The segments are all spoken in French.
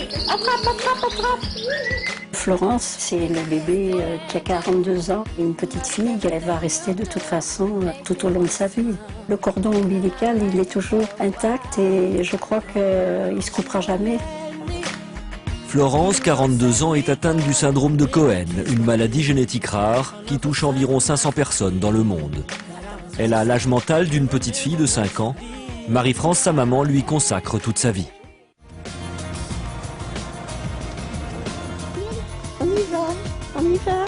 Attrape. Florence, c'est le bébé qui a 42 ans, une petite fille, elle va rester de toute façon tout au long de sa vie. Le cordon ombilical, il est toujours intact et je crois qu'il ne se coupera jamais. Florence, 42 ans, est atteinte du syndrome de Cohen, une maladie génétique rare qui touche environ 500 personnes dans le monde. Elle a l'âge mental d'une petite fille de 5 ans. Marie-France, sa maman, lui consacre toute sa vie. On y va.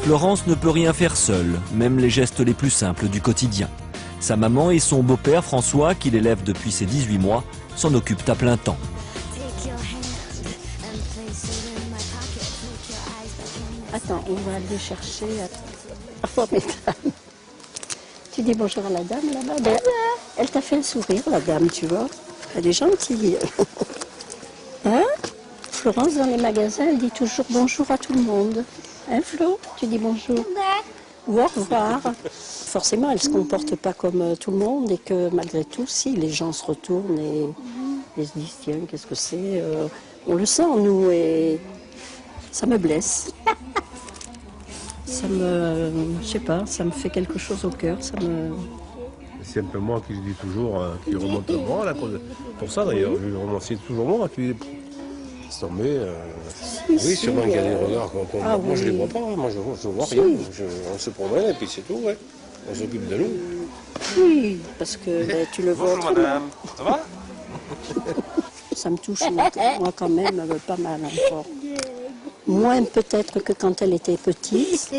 Florence ne peut rien faire seule, même les gestes les plus simples du quotidien. Sa maman et son beau-père François, qui l'élève depuis ses 18 mois, s'en occupent à plein temps. Attends, on va aller chercher. Oh, mesdames. Tu dis bonjour à la dame là-bas. Elle t'a fait le sourire, la dame, tu vois. Elle est gentille. Hein? Florence, dans les magasins, elle dit toujours bonjour à tout le monde. Hein, Flo? Tu dis bonjour. Ou au revoir. Forcément, elle ne se comporte pas comme tout le monde et que malgré tout, si les gens se retournent et se disent tiens, qu'est-ce que c'est? On le sent, nous, et ça me blesse. Ça me, je sais pas, ça me fait quelque chose au cœur. C'est un peu moi qui le dis toujours, qui remonte le moral. Pour ça d'ailleurs, je le remercie toujours moi qui se tombé. Oui, sûrement qu'il y a des regards. Moi je les vois pas, moi je vois rien. On se promène et puis c'est tout, ouais. On s'occupe de nous. Oui, parce que tu le vois. Bonjour madame, ça va? Ça me touche moi quand même pas mal encore. Moins peut-être que quand elle était petite,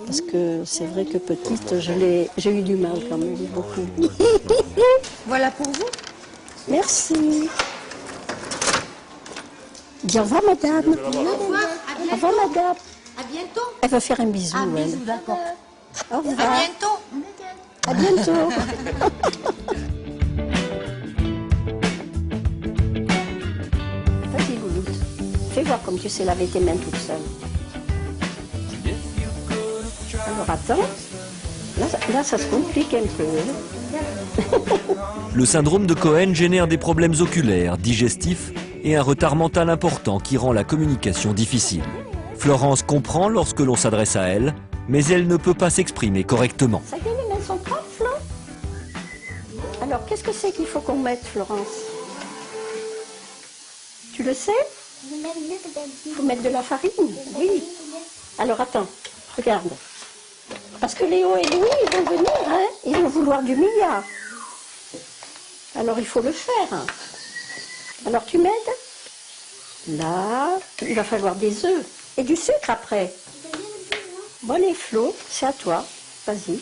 parce que c'est vrai que petite, j'ai eu du mal quand même, beaucoup. Voilà pour vous. Merci. Dis au revoir, madame. Au revoir. Au revoir, madame. À bientôt. Elle va faire un bisou, Un elle. bisou, d'accord. Au revoir. À bientôt. À bientôt. Vas-y, Louloute. Fais voir comme tu sais laver tes mains toute seule. Alors attends. Là, ça se complique un peu. Le syndrome de Cohen génère des problèmes oculaires, digestifs et un retard mental important qui rend la communication difficile. Florence comprend lorsque l'on s'adresse à elle, mais elle ne peut pas s'exprimer correctement. Ça y est, les mains sont propres, Flo? Alors, qu'est-ce que c'est qu'il faut qu'on mette, Florence? Tu le sais? Il faut mettre de la farine? Oui. Alors, attends, regarde. Parce que Léo et Louis, ils vont venir, hein? Ils vont vouloir du milliard. Alors, il faut le faire. Alors, tu m'aides? Là, il va falloir des œufs. Et du sucre après. Bon, les Flo, c'est à toi. Vas-y.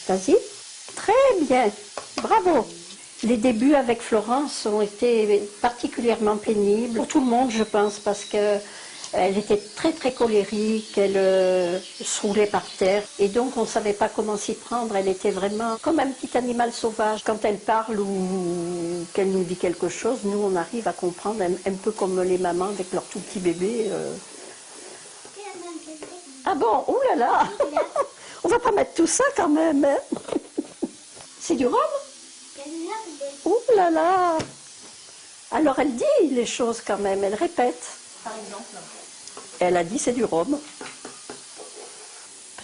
Vas-y. Très bien. Bravo. Les débuts avec Florence ont été particulièrement pénibles. Pour tout le monde, je pense, parce que elle était très très colérique, elle se roulait par terre et donc on ne savait pas comment s'y prendre. Elle était vraiment comme un petit animal sauvage. Quand elle parle ou qu'elle nous dit quelque chose, nous on arrive à comprendre un peu comme les mamans avec leur tout petit bébé. Ah bon, ouh là là, on va pas mettre tout ça quand même. Hein. C'est du rhum? Ouh là là. Alors elle dit les choses quand même, elle répète. Par exemple. Elle a dit c'est du rhum.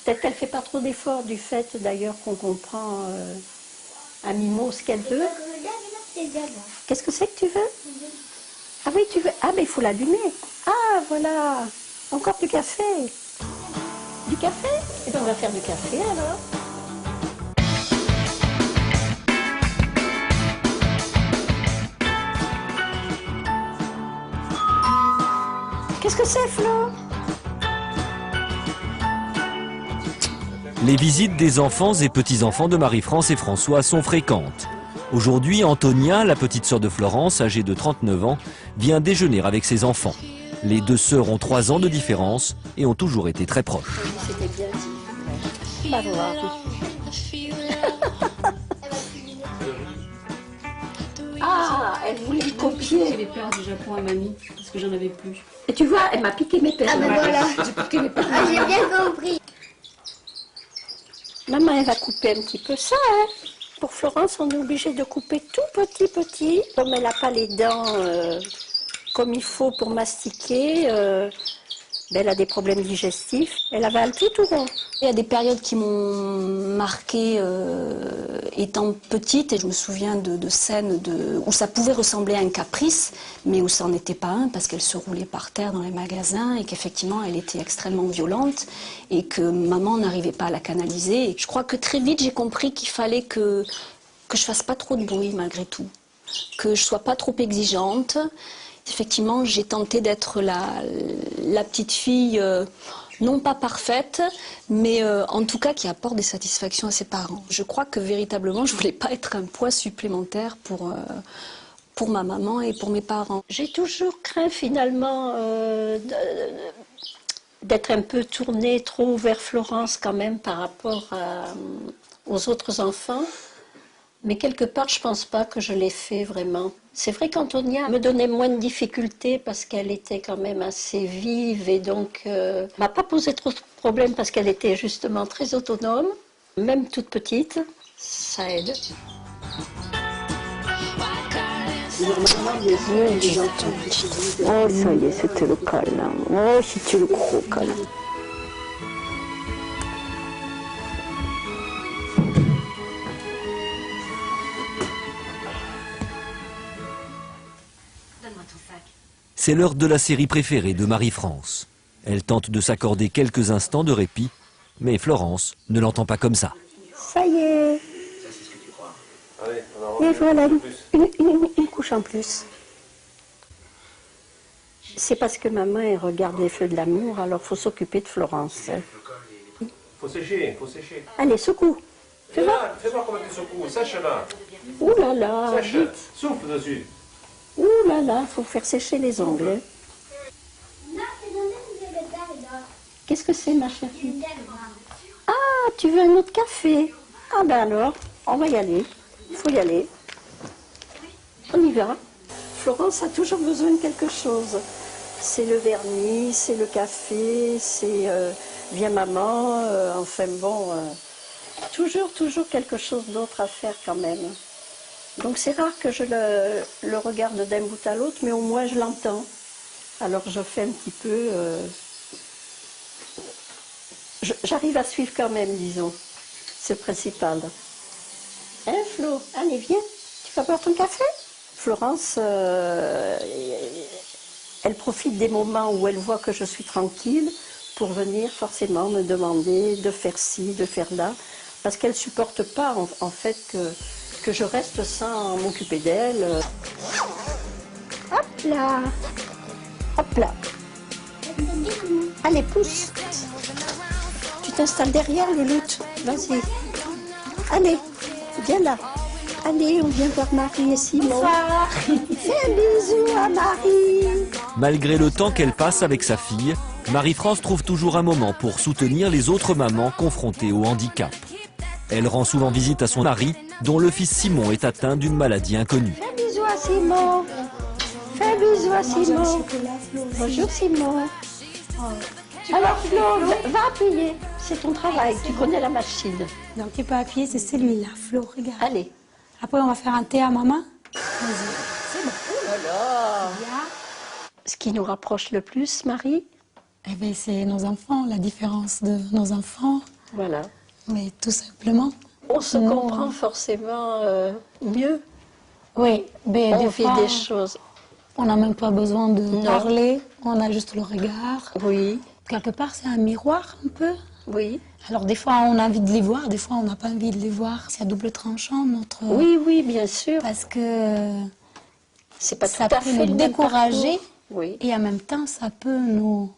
Peut-être qu'elle ne fait pas trop d'efforts du fait d'ailleurs qu'on comprend à mi-mot ce qu'elle veut. Qu'est-ce que c'est que tu veux? Ah oui, tu veux. Ah mais il faut l'allumer. Ah voilà. Encore du café. Du café? Eh bien on va faire du café alors. Qu'est-ce que c'est, Flo? Les visites des enfants et petits-enfants de Marie-France et François sont fréquentes. Aujourd'hui, Antonia, la petite sœur de Florence, âgée de 39 ans, vient déjeuner avec ses enfants. Les deux sœurs ont 3 ans de différence et ont toujours été très proches. C'était bien dit. On va voir. Ah, elle voulait me copier. J'ai les perles du Japon à mamie, parce que j'en avais plus. Et tu vois, elle m'a piqué mes perles. Ah ben voilà. J'ai piqué mes perles. Ah, j'ai bien compris. Maman, elle va couper un petit peu ça, hein. Pour Florence, on est obligé de couper tout petit. Comme elle n'a pas les dents comme il faut pour mastiquer, elle a des problèmes digestifs. Elle avale tout rond. Il y a des périodes qui m'ont marquée étant petite, et je me souviens de scènes où ça pouvait ressembler à un caprice, mais où ça n'en était pas un, parce qu'elle se roulait par terre dans les magasins et qu'effectivement elle était extrêmement violente et que maman n'arrivait pas à la canaliser. Et je crois que très vite j'ai compris qu'il fallait que je fasse pas trop de bruit malgré tout, que je sois pas trop exigeante. Effectivement, j'ai tenté d'être la petite fille, non pas parfaite, mais en tout cas qui apporte des satisfactions à ses parents. Je crois que véritablement, je voulais pas être un poids supplémentaire pour ma maman et pour mes parents. J'ai toujours craint finalement d'être un peu tournée trop vers Florence quand même par rapport aux autres enfants. Mais quelque part, je pense pas que je l'ai fait vraiment. C'est vrai qu'Antonia me donnait moins de difficultés parce qu'elle était quand même assez vive et donc m'a pas posé trop de problèmes parce qu'elle était justement très autonome, même toute petite. Ça aide. Oh, ça y est, c'était le câlin. Oh, si tu le gros câlin. C'est l'heure de la série préférée de Marie-France. Elle tente de s'accorder quelques instants de répit, mais Florence ne l'entend pas comme ça. Ça y est. Et voilà, une couche en plus. C'est parce que maman elle regarde les feux de l'amour, alors il faut s'occuper de Florence. Faut sécher, faut sécher. Allez, secoue. Fais voir comment tu secoues, sèche là. Ouh là là, Sèche, vite. souffle dessus. Ouh là là, faut faire sécher les ongles. Qu'est-ce que c'est, ma chérie? Ah, tu veux un autre café? Ah ben alors, on va y aller. Il faut y aller. On y va. Florence a toujours besoin de quelque chose. C'est le vernis, c'est le café, c'est viens maman, enfin bon, toujours quelque chose d'autre à faire quand même. Donc c'est rare que je le regarde d'un bout à l'autre, mais au moins je l'entends. Alors je fais un petit peu... j'arrive à suivre quand même, disons. C'est le principal. Hein Flo? Allez, viens. Tu vas boire ton café? Florence, elle profite des moments où elle voit que je suis tranquille pour venir forcément me demander de faire ci, de faire là. Parce qu'elle ne supporte pas en fait que je reste sans m'occuper d'elle. Hop là! Hop là! Allez, pousse! Tu t'installes derrière le loot. Vas-y. Allez, viens là. Allez, on vient voir Marie et Simon. Fais un bisou à Marie. Malgré le temps qu'elle passe avec sa fille, Marie-France trouve toujours un moment pour soutenir les autres mamans confrontées au handicap. Elle rend souvent visite à son mari, dont le fils Simon est atteint d'une maladie inconnue. Fais un bisou à Simon. Fais un bisou à Simon. Bonjour Simon. Alors Flo, va appuyer. C'est ton travail, tu connais la machine. Donc tu peux appuyer, c'est celui-là, Flo, regarde. Allez. Après on va faire un thé à maman. Vas-y. C'est bon. Oh là là. Ce qui nous rapproche le plus, Marie? Eh bien c'est nos enfants, la différence de nos enfants. Voilà. Mais tout simplement. On se comprend forcément mieux. Oui, mais On des vit fois, des choses. on n'a même pas besoin de parler, on a juste le regard. Oui, Quelque part c'est un miroir un peu. oui. Alors des fois on a envie de les voir, des fois on n'a pas envie de les voir. C'est à double tranchant notre... Oui, oui, bien sûr. Parce que C'est pas ça tout à peut fait nous le même décourager parcours. Oui. et en même temps ça peut nous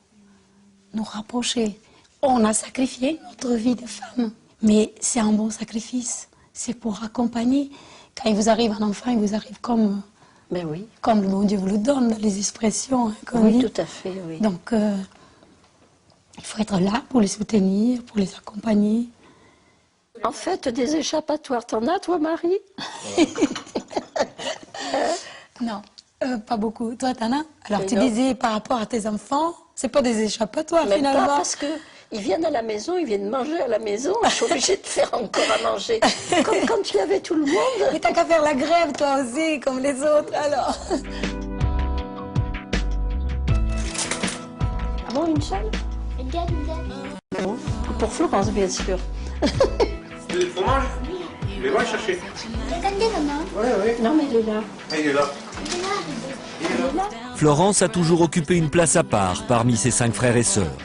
rapprocher. On a sacrifié notre vie de femme, mais c'est un bon sacrifice. C'est pour accompagner. Quand il vous arrive un enfant, il vous arrive comme Ben oui. le bon Dieu vous le donne, les expressions. Hein, comme Oui, dit. tout à fait, oui. Donc, il faut être là pour les soutenir, pour les accompagner. En fait, des échappatoires, t'en as, toi, Marie? Non, pas beaucoup. Toi, t'en as? Alors, Mais tu non. disais par rapport à tes enfants, c'est pas des échappatoires Même finalement. pas parce que Ils viennent à la maison, ils viennent manger à la maison, je suis obligée de faire encore à manger. Comme quand il y avait tout le monde. Mais t'as qu'à faire la grève, toi aussi, comme les autres, alors. Ah bon, une seule? Bon, pour Florence, bien sûr. C'est des fromages? Je les vais chercher. Non, mais elle est là. Ah, il est là. Florence a toujours occupé une place à part parmi ses 5 frères et sœurs.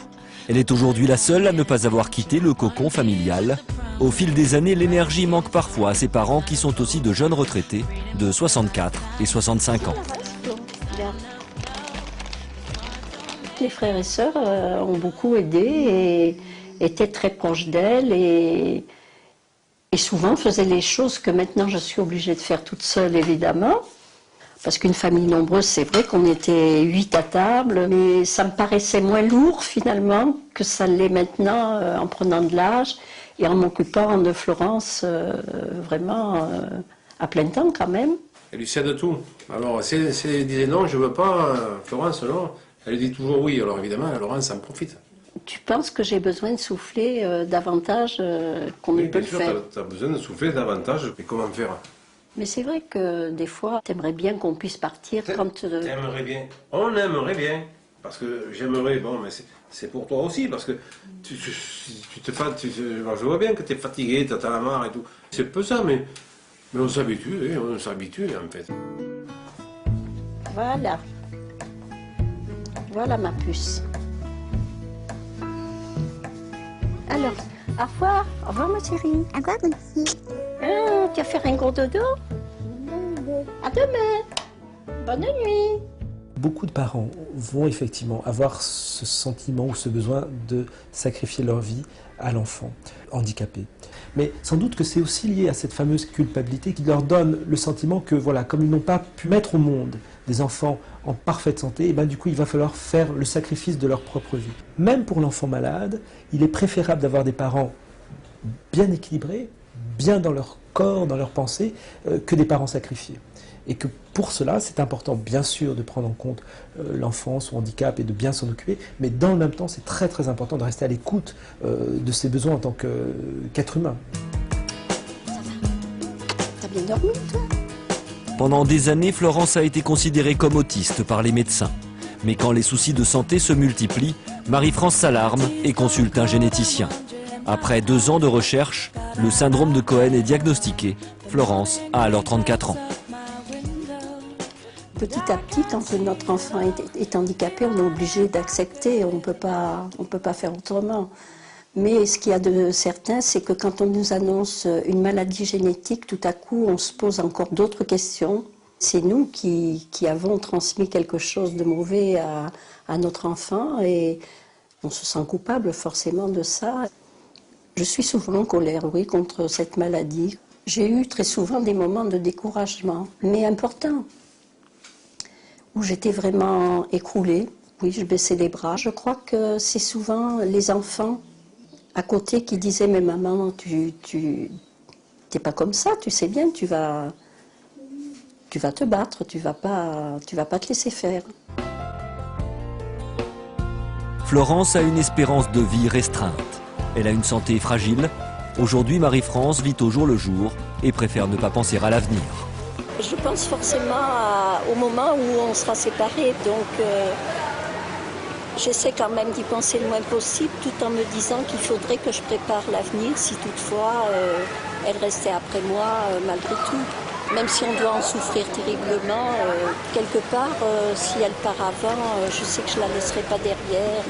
Elle est aujourd'hui la seule à ne pas avoir quitté le cocon familial. Au fil des années, l'énergie manque parfois à ses parents qui sont aussi de jeunes retraités de 64 et 65 ans. Les frères et sœurs ont beaucoup aidé et étaient très proches d'elle et souvent faisaient les choses que maintenant je suis obligée de faire toute seule, évidemment. Parce qu'une famille nombreuse, c'est vrai qu'on était 8 à table, mais ça me paraissait moins lourd finalement que ça l'est maintenant en prenant de l'âge et en m'occupant de Florence vraiment à plein temps quand même. Elle lui cède tout. Alors, si elle disait non, je veux pas, Florence, non, elle dit toujours oui. Alors évidemment, Laurence en profite. Tu penses que j'ai besoin de souffler davantage qu'on ne peut le faire? Tu as besoin de souffler davantage, mais comment faire? Mais c'est vrai que des fois, t'aimerais bien qu'on puisse partir quand... T'aimerais bien. On aimerait bien. Parce que j'aimerais, bon, mais c'est pour toi aussi, parce que je vois bien que tu es fatigué, tu as la marre et tout. C'est peu ça, mais on s'habitue, hein, on s'habitue en fait. Voilà. Voilà ma puce. Alors, au revoir. Au revoir ma chérie. À quoi, merci? Ah, tu vas faire un gros dodo? À demain. Bonne nuit. Beaucoup de parents vont effectivement avoir ce sentiment ou ce besoin de sacrifier leur vie à l'enfant handicapé. Mais sans doute que c'est aussi lié à cette fameuse culpabilité qui leur donne le sentiment que, voilà, comme ils n'ont pas pu mettre au monde des enfants en parfaite santé, et ben, du coup il va falloir faire le sacrifice de leur propre vie. Même pour l'enfant malade, il est préférable d'avoir des parents bien équilibrés, bien dans leur corps, dans leurs pensées, que des parents sacrifiés. Et que pour cela, c'est important, bien sûr, de prendre en compte l'enfant, son handicap et de bien s'en occuper, mais dans le même temps, c'est très très important de rester à l'écoute de ses besoins en tant qu'être humain. T'as bien dormi, toi? Pendant des années, Florence a été considérée comme autiste par les médecins. Mais quand les soucis de santé se multiplient, Marie-France s'alarme et consulte un généticien. Après 2 ans de recherche, le syndrome de Cohen est diagnostiqué. Florence a alors 34 ans. Petit à petit, quand notre enfant est handicapé, on est obligé d'accepter, on peut pas faire autrement. Mais ce qu'il y a de certain, c'est que quand on nous annonce une maladie génétique, tout à coup, on se pose encore d'autres questions. C'est nous qui avons transmis quelque chose de mauvais à notre enfant et on se sent coupable forcément de ça. Je suis souvent en colère, oui, contre cette maladie. J'ai eu très souvent des moments de découragement, mais importants, où j'étais vraiment écroulée. Oui, je baissais les bras. Je crois que c'est souvent les enfants à côté qui disaient « Mais maman, tu t'es pas comme ça, tu sais bien, tu vas te battre, tu vas pas te laisser faire. » Florence a une espérance de vie restreinte. Elle a une santé fragile. Aujourd'hui, Marie-France vit au jour le jour et préfère ne pas penser à l'avenir. Je pense forcément au moment où on sera séparés, donc j'essaie quand même d'y penser le moins possible, tout en me disant qu'il faudrait que je prépare l'avenir si toutefois elle restait après moi malgré tout. Même si on doit en souffrir terriblement, quelque part, si elle part avant, je sais que je ne la laisserai pas derrière.